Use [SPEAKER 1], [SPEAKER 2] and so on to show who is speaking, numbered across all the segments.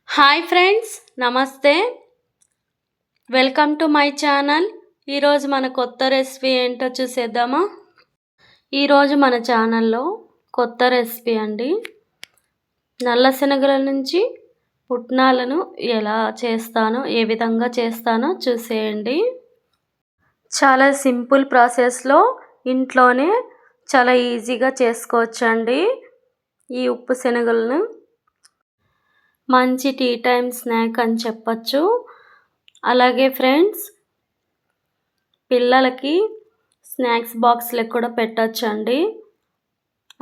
[SPEAKER 1] Hi friends, నమస్తే. Welcome to my channel. ఈరోజు మన కొత్త రెసిపీ ఏంటో చూసేద్దామా. ఈరోజు మన ఛానల్లో కొత్త రెసిపీ అండి. నల్ల శనగల నుంచి పుట్నాలను ఎలా చేస్తానో, ఏ విధంగా చేస్తానో చూసేయండి. చాలా సింపుల్ ప్రాసెస్లో ఇంట్లోనే చాలా ఈజీగా చేసుకోవచ్చండి ఈ ఉప్పు శనగలను. మంచి టీ టైం స్నాక్ అని చెప్పచ్చు. అలాగే ఫ్రెండ్స్, పిల్లలకి స్నాక్స్ బాక్స్లకు కూడా పెట్టచ్చండి.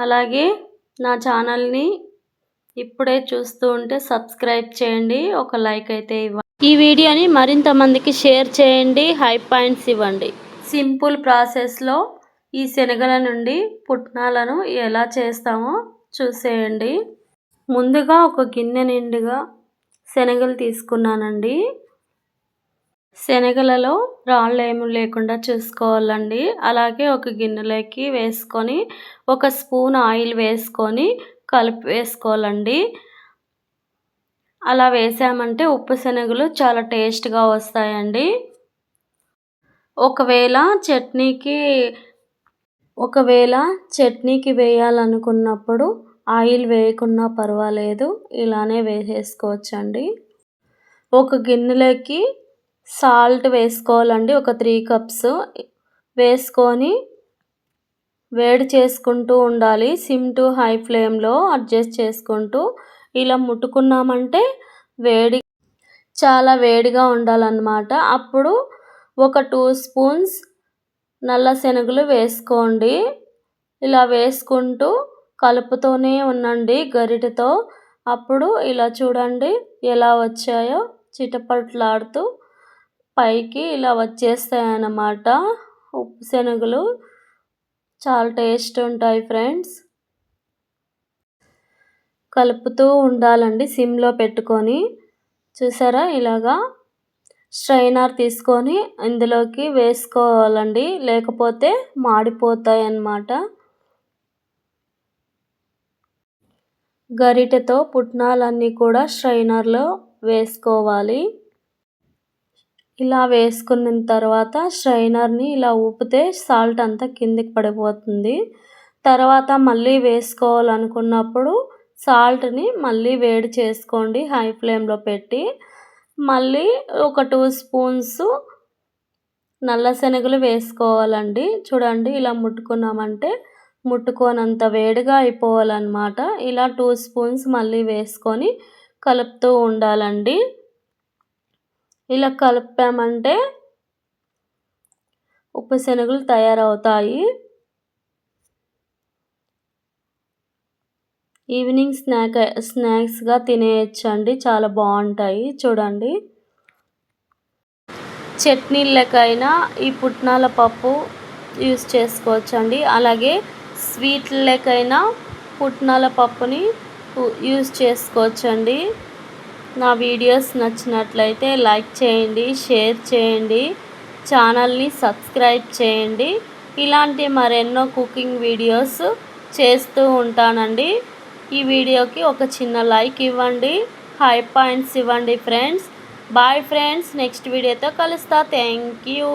[SPEAKER 1] అలాగే నా ఛానల్ని ఇప్పుడే చూస్తూ ఉంటే సబ్స్క్రైబ్ చేయండి, ఒక లైక్ అయితే ఇవ్వండి. ఈ వీడియోని మరింత మందికి షేర్ చేయండి, హై పాయింట్స్ ఇవ్వండి. సింపుల్ ప్రాసెస్లో ఈ శనగల నుండి పుట్నాలను ఎలా చేస్తామో చూసేయండి. ముందుగా ఒక గిన్నె నిండుగా శనగలు తీసుకున్నానండి. శనగలలో రాళ్ళు ఏమీ లేకుండా చూసుకోవాలండి. అలాగే ఒక గిన్నెలోకి వేసుకొని ఒక స్పూన్ ఆయిల్ వేసుకొని కలిపి వేసుకోవాలండి. అలా వేసామంటే ఉప్పు శనగలు చాలా టేస్ట్గా వస్తాయండి. ఒకవేళ చట్నీకి వేయాలనుకున్నప్పుడు ఆయిల్ వేయకున్నా పర్వాలేదు, ఇలానే వేసేసుకోవచ్చండి. ఒక గిన్నెలోకి సాల్ట్ వేసుకోవాలండి. ఒక 3 కప్స్ వేసుకొని వేడి చేసుకుంటూ ఉండాలి. సిమ్ టు హై ఫ్లేమ్లో అడ్జస్ట్ చేసుకుంటూ ఇలా ముట్టుకున్నామంటే చాలా వేడిగా ఉండాలన్నమాట. అప్పుడు ఒక 2 స్పూన్స్ నల్ల శనగలు వేసుకోండి. ఇలా వేసుకుంటూ కలుపుతూనే ఉండండి గరిటెతో. అప్పుడు ఇలా చూడండి ఎలా వచ్చాయో, చిటపట్లాడుతూ పైకి ఇలా వచ్చేస్తాయన్నమాట. ఉప్పు శనగలు చాలా టేస్ట్ ఉంటాయి ఫ్రెండ్స్. కలుపుతూ ఉండాలండి సిమ్లో పెట్టుకొని. చూసారా, ఇలాగా స్ట్రైనర్ తీసుకొని ఇందులోకి వేసుకోవాలండి, లేకపోతే మాడిపోతాయి అన్నమాట. గరిటెతో పుట్నాలన్నీ కూడా స్ట్రైనర్లో వేసుకోవాలి. ఇలా వేసుకున్న తర్వాత స్ట్రైనర్ని ఇలా ఊపితే సాల్ట్ అంతా కిందికి పడిపోతుంది. తర్వాత మళ్ళీ వేసుకోవాలనుకున్నప్పుడు సాల్ట్ని మళ్ళీ వేడి చేసుకోండి హై ఫ్లేమ్లో పెట్టి. మళ్ళీ ఒక 2 స్పూన్స్ నల్ల శనగలు వేసుకోవాలండి. చూడండి, ఇలా ముట్టుకున్నామంటే ముట్టుకోనంత వేడిగా అయిపోవాలన్నమాట. ఇలా 2 స్పూన్స్ మళ్ళీ వేసుకొని కలుపుతూ ఉండాలండి. ఇలా కలిపామంటే ఉప్పు శనగలు తయారవుతాయి. ఈవినింగ్ స్నాక్స్గా తినేయచ్చండి, చాలా బాగుంటాయి. చూడండి, చట్నీలకైనా ఈ పుట్నాల పప్పు యూస్ చేసుకోవచ్చండి. అలాగే స్వీట్లకైనా పుట్నాల పప్పుని యూస్ చేసుకోవచ్చండి. నా వీడియోస్ నచ్చినట్లయితే లైక్ చేయండి, షేర్ చేయండి, ఛానల్ని సబ్స్క్రైబ్ చేయండి. ఇలాంటి మరెన్నో కుకింగ్ వీడియోస్ చేస్తూ ఉంటానండి. ఈ వీడియోకి ఒక చిన్న లైక్ ఇవ్వండి, హై పాయింట్స్ ఇవ్వండి ఫ్రెండ్స్. బాయ్ ఫ్రెండ్స్, నెక్స్ట్ వీడియోతో కలుస్తా. Thank you.